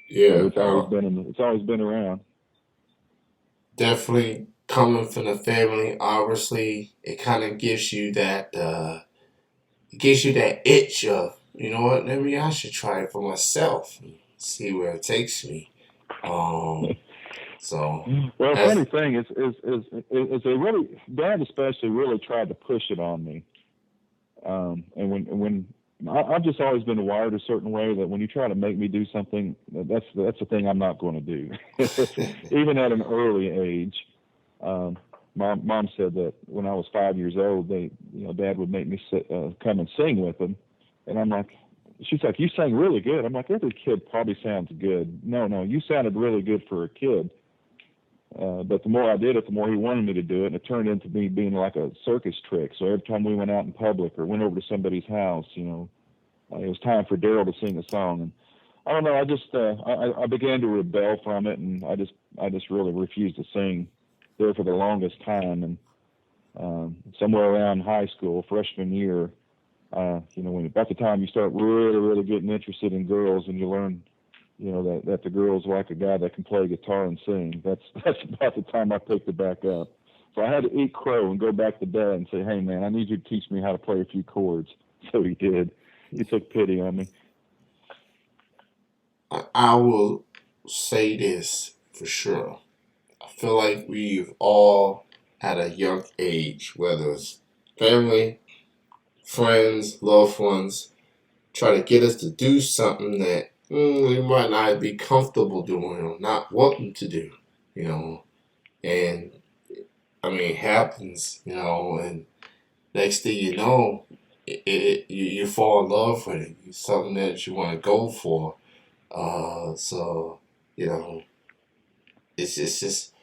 So Yeah, it's always been around. definitely coming from the family. Obviously, it kind of gives you that. It gives you that itch of, you know what? Maybe I should try it for myself. And see where it takes me. Um. So Well, a that's funny thing is they really, Dad especially, really tried to push it on me. And when I've just always been wired a certain way that when you try to make me do something, that's the thing I'm not going to do. Even at an early age, um, mom said that when I was 5 years old, Dad would make me come and sing with him, and I'm like, she's like, you sang really good. I'm like, every kid probably sounds good. No, no, you sounded really good for a kid. But the more I did it, the more he wanted me to do it, and it turned into me being like a circus trick. So every time we went out in public or went over to somebody's house, it was time for Daryl to sing a song, and I don't know. I began to rebel from it, and I just really refused to sing there for the longest time. And somewhere around high school, freshman year, when about the time you start really getting interested in girls, and you learn that the girls like a guy that can play guitar and sing. That's about the time I picked it back up. So I had to eat crow and go back to bed and say, hey man, I need you to teach me how to play a few chords. So he did. He took pity on me. I will say this for sure. I feel like we've all at a young age, whether it's family, friends, loved ones, try to get us to do something that we might not be comfortable doing or not wanting to do, you know. And I mean, it happens, and next thing you know, you fall in love with it. It's something that you want to go for. So, you know, it's just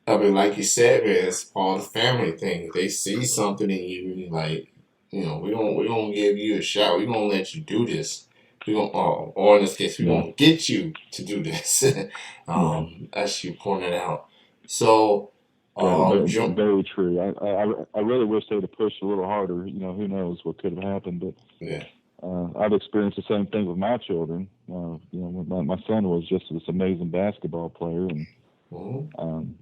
I mean, like you said, man, it's all the family thing. They see something in you, like, we gonna give you a shot. We gonna let you do this. We gonna, or in this case, we Yeah, gonna get you to do this. yeah, As you pointed out. So, yeah. Very, jump, very true. I really wish they'd have pushed a little harder. Who knows what could have happened, but yeah, I've experienced the same thing with my children. My son was just this amazing basketball player, and mm-hmm. um,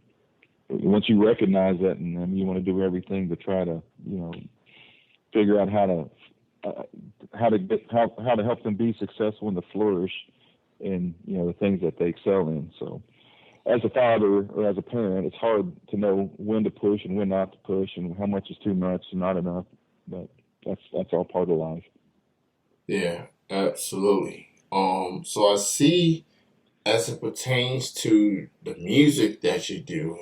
once you recognize that, and you want to do everything to try to figure out uh, how to help them be successful and to flourish in the things that they excel in. So as a father or as a parent, it's hard to know when to push and when not to push, and how much is too much and not enough. But that's all part of life. Yeah, absolutely. So I see as it pertains to the music that you do,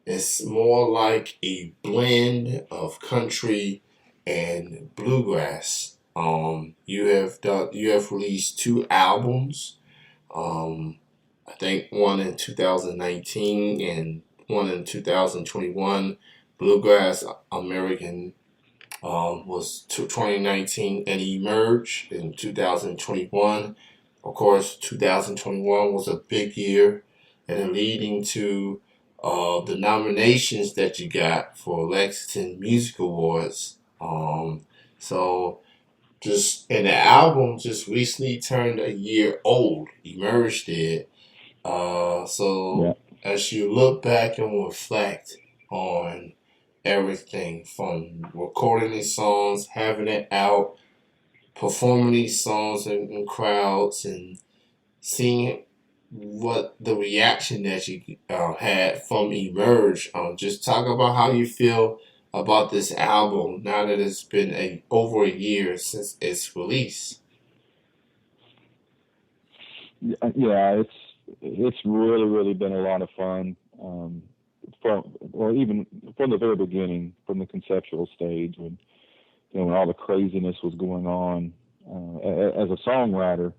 it's more like a blend of country and bluegrass. You have released two albums. Um, I think one in 2019 and one in 2021. Bluegrass American was 2019 and Emerge in 2021. Of course, 2021 was a big year, and then leading to the nominations that you got for Lexington Music Awards. So just and the album just recently turned a year old. Emerge did. Yeah. So as you look back and reflect on everything from recording these songs, having it out, performing these songs in crowds, and seeing what the reaction that you had from Emerge. Just talk about how you feel about this album now that it's been over a year since its release. Yeah, it's really been a lot of fun. Even from the very beginning, from the conceptual stage, when all the craziness was going on. As a songwriter,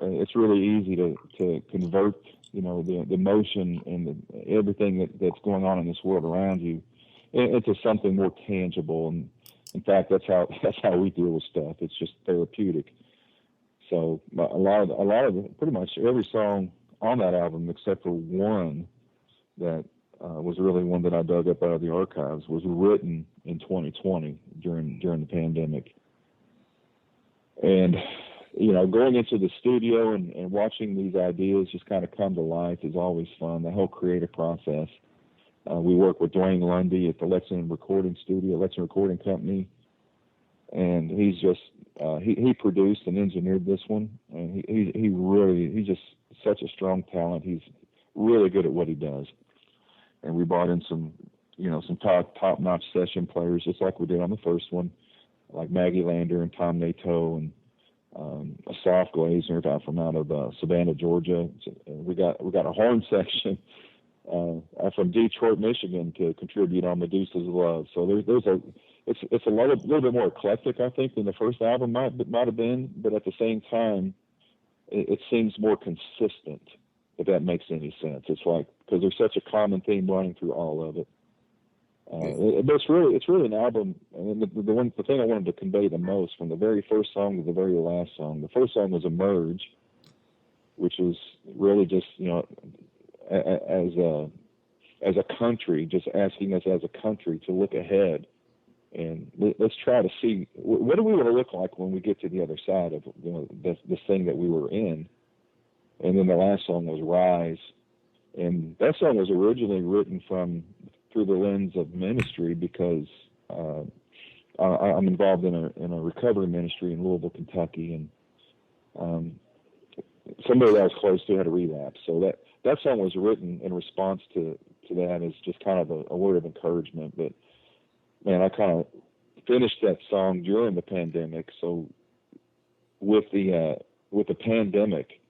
it's really easy to convert the motion and everything that's going on in this world around you into something more tangible. And in fact, that's how we deal with stuff. It's just therapeutic. So pretty much every song on that album, except for one that was really one that I dug up out of the archives, was written in 2020 during the pandemic. And going into the studio and watching these ideas just kind of come to life is always fun. The whole creative process. We work with Dwayne Lundy at the Lexington Recording Company, and he produced and engineered this one, and he's just such a strong talent. He's really good at what he does, and we brought in some top notch session players just like we did on the first one, like Maggie Lander and Tom Nato and Asaf Glazer from out of Savannah, Georgia. We got a horn section from Detroit, Michigan, to contribute on Medusa's Love. So it's a little bit more eclectic, I think, than the first album might have been, but at the same time, it seems more consistent. If that makes any sense, it's like because there's such a common theme running through all of it. But it's really an album. And the thing I wanted to convey the most from the very first song to the very last song. The first song was Emerge, which is really just as a country, just asking us as a country to look ahead and let's try to see what do we want to look like when we get to the other side of this thing that we were in. And then the last song was Rise, and that song was originally written through the lens of ministry because I'm involved in a recovery ministry in Louisville, Kentucky, and somebody that I was close to had a relapse. So that song was written in response to that as just kind of a word of encouragement. But man, I kind of finished that song during the pandemic. So with the pandemic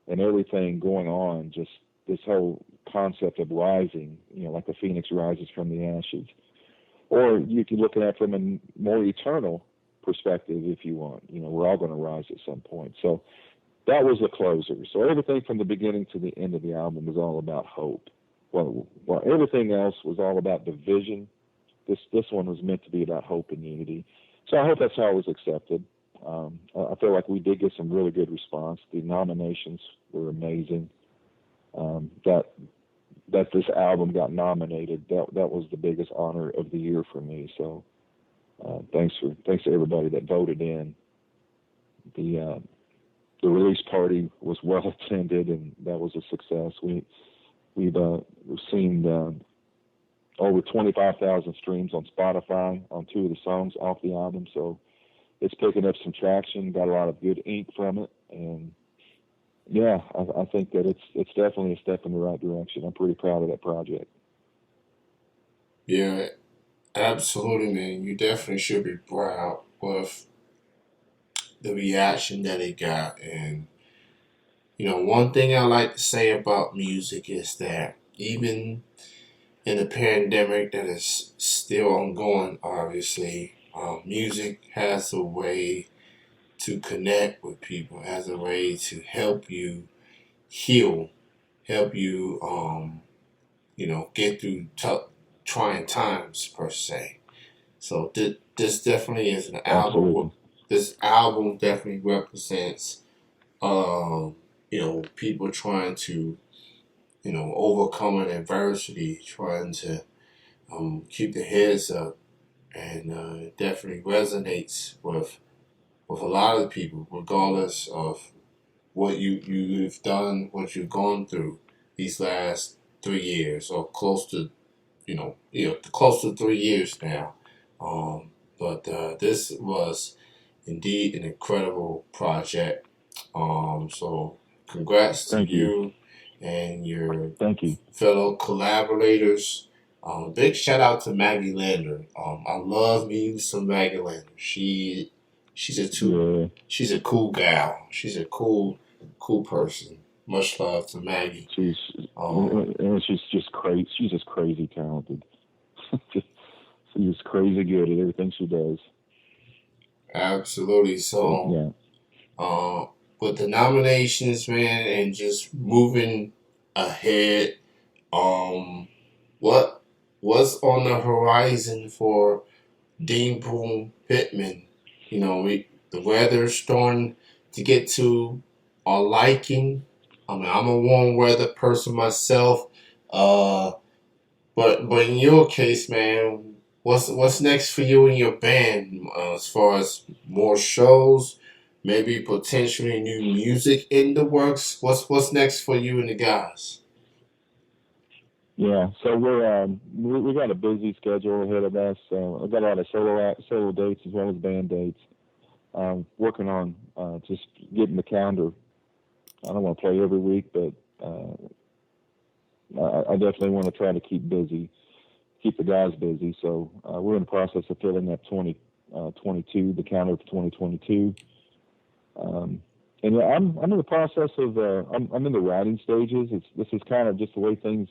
and everything going on, just this whole concept of rising, like the phoenix rises from the ashes. Or you can look at it from a more eternal perspective if you want. We're all going to rise at some point. So that was the closer. So everything from the beginning to the end of the album was all about hope. Well, everything else was all about division. This one was meant to be about hope and unity. So I hope that's how it was accepted. I feel like we did get some really good response. The nominations were amazing. That this album got nominated, that was the biggest honor of the year for me. So thanks to everybody that voted in. The release party was well attended, and that was a success. We've seen over 25,000 streams on Spotify on 2 of the songs off the album, so it's picking up some traction. Got a lot of good ink from it, and yeah, I think that it's definitely a step in the right direction. I'm pretty proud of that project. Yeah, absolutely, man. You definitely should be proud with the reaction that it got. And one thing I like to say about music is that even in the pandemic that is still ongoing, obviously, music has a way to connect with people, has a way to help you heal, help you, get through trying times per se. So this definitely is an album. Absolutely. This album definitely represents, people trying to, overcome an adversity, trying to keep their heads up, and it definitely resonates with a lot of people, regardless of what you've done, what you've gone through these last 3 years, or close to close to 3 years now. But this was indeed an incredible project. So congrats to Thank you. and your Thank you. fellow collaborators. Big shout out to Maggie Lander. I love me some Maggie Lander. She's a cool gal. She's a cool person. Much love to Maggie. She's just crazy. She's just crazy talented. She's crazy good at everything she does. Absolutely. So, yeah. With the nominations, man, and just moving ahead, what's on the horizon for D Boone Pittman? The weather's starting to get to our liking. I mean, I'm a warm weather person myself. But in your case, man, what's next for you and your band as far as more shows, maybe potentially new music in the works? What's next for you and the guys? Yeah, so we got a busy schedule ahead of us. I've got a lot of solo dates as well as band dates. Working on just getting the calendar. I don't want to play every week, but I definitely want to try to keep the guys busy. So we're in the process of filling up 2022, the calendar for 2022. Um, and yeah, I'm in the process of I'm in the writing stages. This is kind of just the way things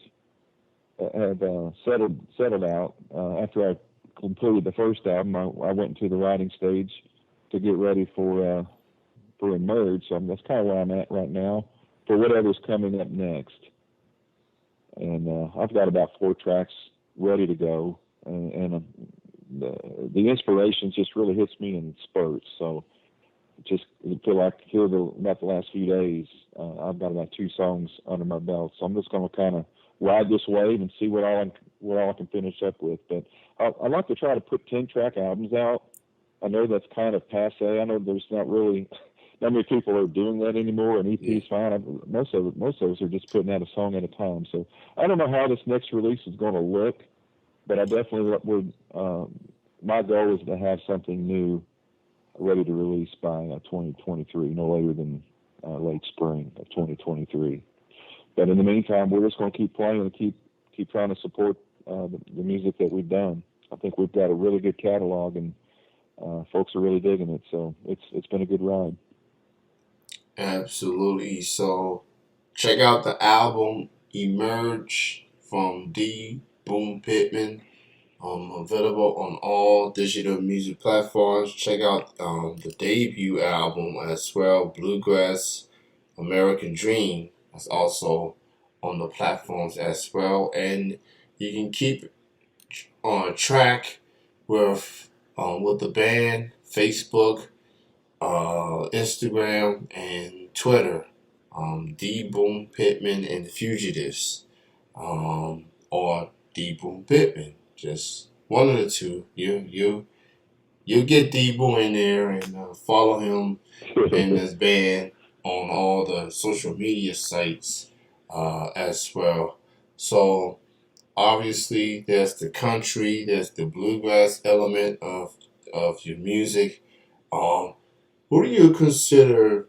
have settled out. After I completed the first album, I went into the writing stage to get ready for Emerge. So that's kind of where I'm at right now for whatever's coming up next. And I've got about 4 tracks ready to go, and the inspiration just really hits me in spurts. So just feel like here about the last few days, I've got about 2 songs under my belt. So I'm just going to kind of ride this wave and see what all I can finish up with. But I like to try to put 10-track albums out. I know that's kind of passe. I know there's not many people are doing that anymore. An Yeah. EP's fine. Most of us are just putting out a song at a time. So I don't know how this next release is going to look, but I definitely would. My goal is to have something new ready to release by 2023, no later than late spring of 2023. But in the meantime, we're just going to keep playing and keep trying to support the music that we've done. I think we've got a really good catalog, and folks are really digging it. So it's been a good ride. Absolutely. So check out the album Emerge from D Boone Pittman. Available on all digital music platforms. Check out the debut album as well, Bluegrass American Dream. That's also on the platforms as well. And you can keep on track with the band, Facebook, Instagram, and Twitter. D Boone Pittman and the Fugitives, or D Boone Pittman. Just one of the two. You get D Boone in there and follow him and his band on all the social media sites as well. So obviously, there's the country, there's the bluegrass element of your music. Um, who do you consider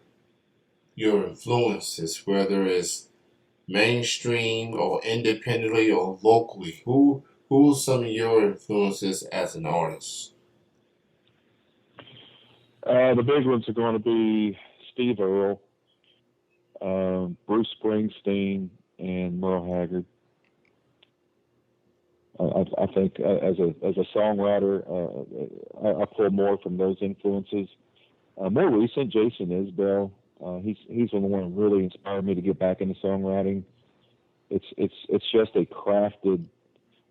your influences, whether it's mainstream or independently or locally? Who are some of your influences as an artist? The big ones are going to be Steve Earle, Bruce Springsteen, and Merle Haggard. I think as a songwriter, I pull more from those influences. More recent, Jason Isbell. He's the one who really inspired me to get back into songwriting. It's just a crafted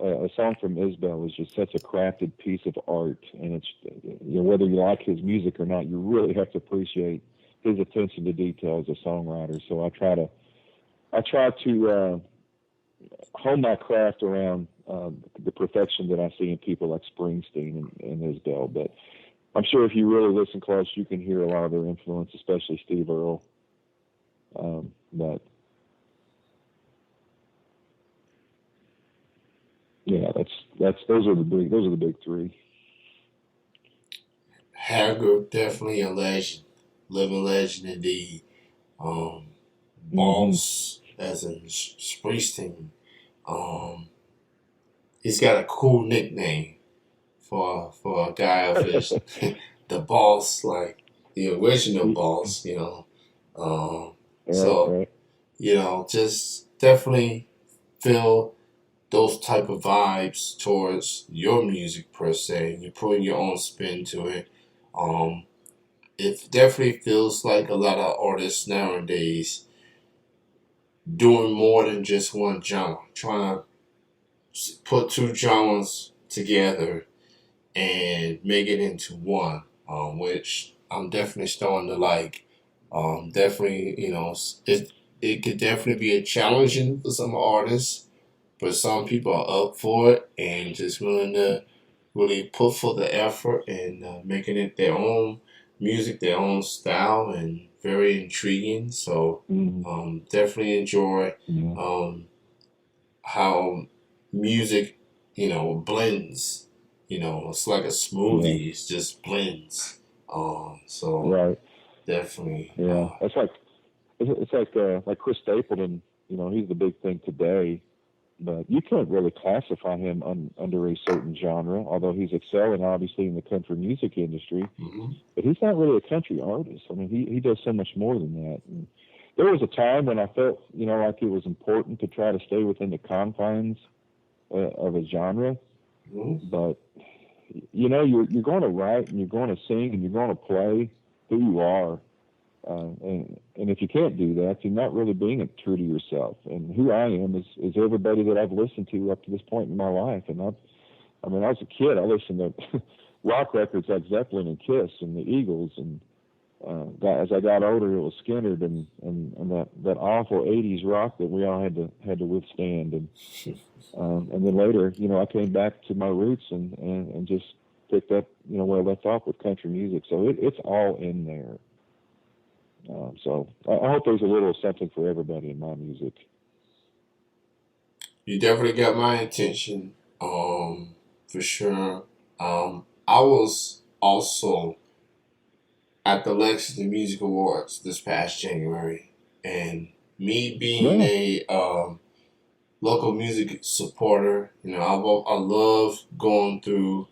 a song from Isbell is just such a crafted piece of art, and it's whether you like his music or not, you really have to appreciate his attention to detail as a songwriter. So I try to hone my craft around the perfection that I see in people like Springsteen and Isbell. But I'm sure if you really listen close, you can hear a lot of their influence, especially Steve Earle. But yeah, that's those are the big three. Haggard, definitely a legend, living legend indeed. Um, Hmm. Boss, as in Springsteen. Um, he's got a cool nickname for a guy of his, the Boss, like the original Boss. Right, So right. just definitely feel those type of vibes towards your music per se. You're putting your own spin to it. Um, it definitely feels like a lot of artists nowadays doing more than just one genre, trying to put two genres together and make it into one, which I'm definitely starting to like. Definitely, it could definitely be a challenging for some artists, but some people are up for it and just willing to really put for the effort and making it their own music, their own style, and very intriguing. So Mm-hmm. definitely enjoy Yeah. um, how music, blends. It's like a Yeah. smoothie. It just blends. So Right. definitely. Yeah. That's like Chris Stapleton. He's the big thing today. But you can't really classify him under a certain genre, although he's excelling obviously in the country music industry. Hmm. But he's not really a country artist. I mean, he does so much more than that. And there was a time when I felt, like it was important to try to stay within the confines of a genre. Hmm. But you're going to write and you're going to sing and you're going to play who you are. And if you can't do that, you're not really being true to yourself. And who I am is everybody that I've listened to up to this point in my life. And I was a kid. I listened to rock records like Zeppelin and Kiss and the Eagles. And as I got older, it was Skinner and that awful '80s rock that we all had to withstand. And then later, I came back to my roots and just picked up, where I left off with country music. So it's all in there. So I hope there's a little something for everybody in my music. You definitely got my attention, for sure. I was also at the Lexington Music Awards this past January, and me being Yeah. a local music supporter, I love going through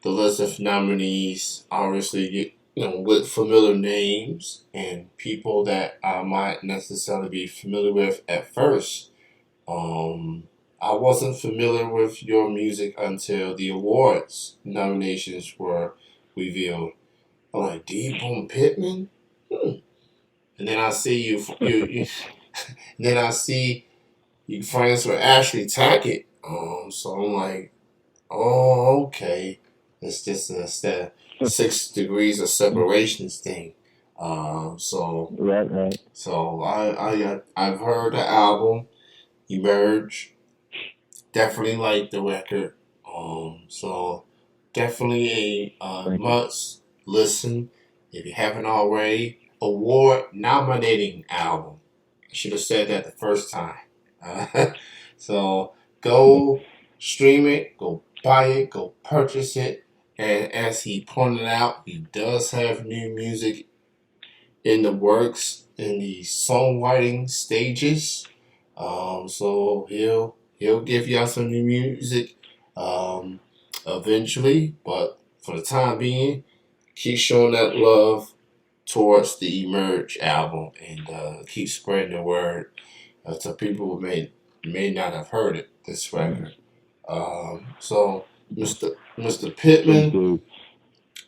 the list of nominees. Obviously, with familiar names and people that I might necessarily be familiar with at first. Um, I wasn't familiar with your music until the awards nominations were revealed. I'm like, D Boone Pittman? Hmm. And then I see you then I see you friends with Ashley Tackett. So I'm like, oh, okay. It's just the 6 degrees of separations thing. So Right, right. so I've heard the album Emerge. Definitely like the record. So definitely a Thank you. must listen if you haven't already. Award nominating album. I should have said that the first time. Uh, so go stream it, go buy it, go purchase it. And as he pointed out, he does have new music in the works in the songwriting stages. So he'll give y'all some new music um, eventually, but for the time being, keep showing that love towards the Emerge album and keep spreading the word to people who may not have heard it. This Yes. record. So Mr. Please Pittman, do.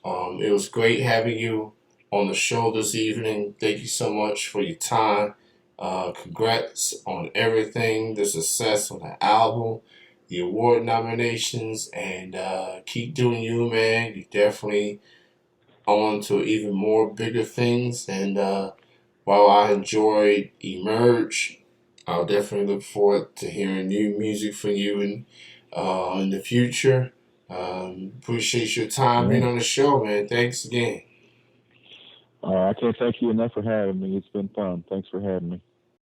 it was great having you on the show this evening. Thank you so much for your time. Congrats on everything, the success on the album, the award nominations, and keep doing you, man. You definitely on to even more bigger things. And while I enjoyed Emerge, I'll definitely look forward to hearing new music from you in the future. Appreciate your time being Yeah. on the show, man. Thanks again. I can't thank you enough for having me. It's been fun. Thanks for having me.